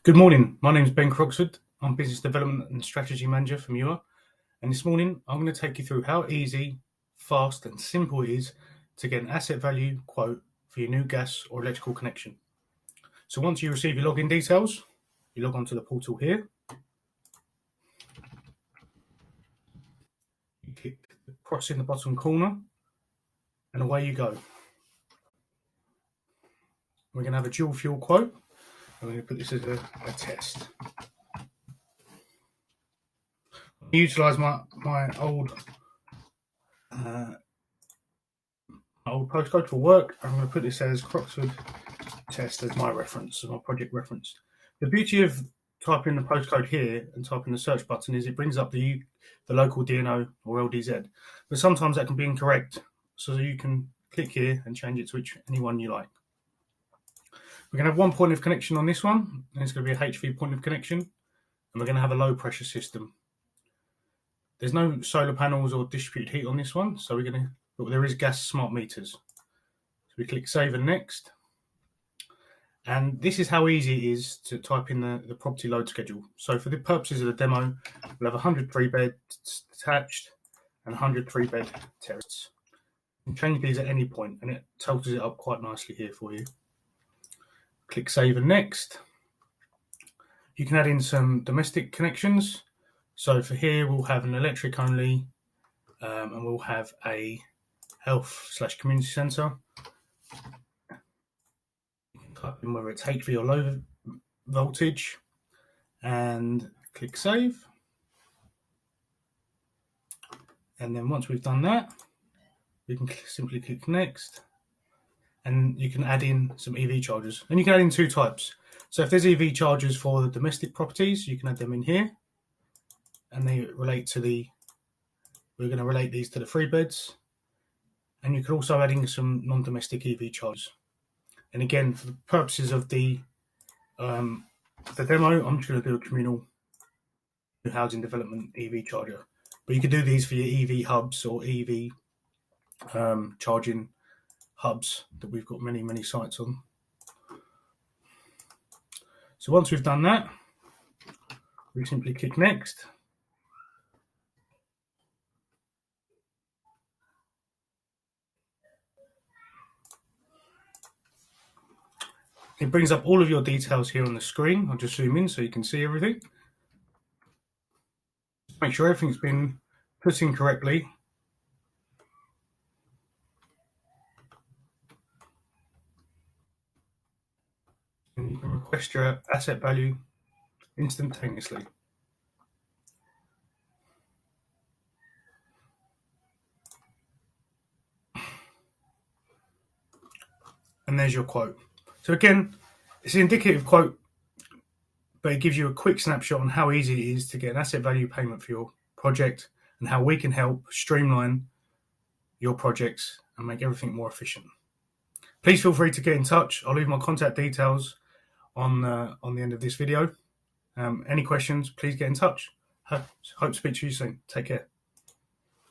Good morning. My name is Ben Croxford. I'm Business Development and Strategy Manager from UR. And this morning, I'm going to take you through how easy, fast, and simple it is to get an asset value quote for your new gas or electrical connection. So once you receive your login details, you log onto the portal here. You click the cross in the bottom corner, and away you go. We're going to have a dual fuel quote. I'm going to put this as a test. I utilise my old postcode for work. I'm going to put this as Croxford test as my reference, as my project reference. The beauty of typing the postcode here and typing the search button is it brings up the local DNO or LDZ, but sometimes that can be incorrect, so you can click here and change it to any one you like. We're going to have one point of connection on this one, and it's going to be a HV point of connection, and we're going to have a low pressure system. There's no solar panels or distributed heat on this one, so but there is gas smart meters. So we click save and next. And this is how easy it is to type in the property load schedule. So for the purposes of the demo, we'll have 103 beds detached and 103 bed terrace. You can change these at any point, and it totals it up quite nicely here for you. Click save and next. You can add in some domestic connections. So for here, we'll have an electric only, and we'll have a health/community centre. You can type in whether it's HV or low voltage, and click save. And then once we've done that, we can simply click next, and you can add in some EV chargers. And you can add in two types. So if there's EV chargers for the domestic properties, you can add them in here. And they relate we're going to relate these to the 3 beds. And you can also add in some non-domestic EV chargers. And again, for the purposes of the demo, I'm just going to do a communal housing development EV charger. But you can do these for your EV hubs or EV charging hubs that we've got many, many sites on. So once we've done that, we simply click next. It brings up all of your details here on the screen. I'll just zoom in so you can see everything. Make sure everything's been put in correctly. And you can request your asset value instantaneously. And there's your quote. So again, it's an indicative quote, but it gives you a quick snapshot on how easy it is to get an asset value payment for your project and how we can help streamline your projects and make everything more efficient. Please feel free to get in touch. I'll leave my contact details on the end of this video. Any questions, please get in touch. Hope to speak to you soon. Take care.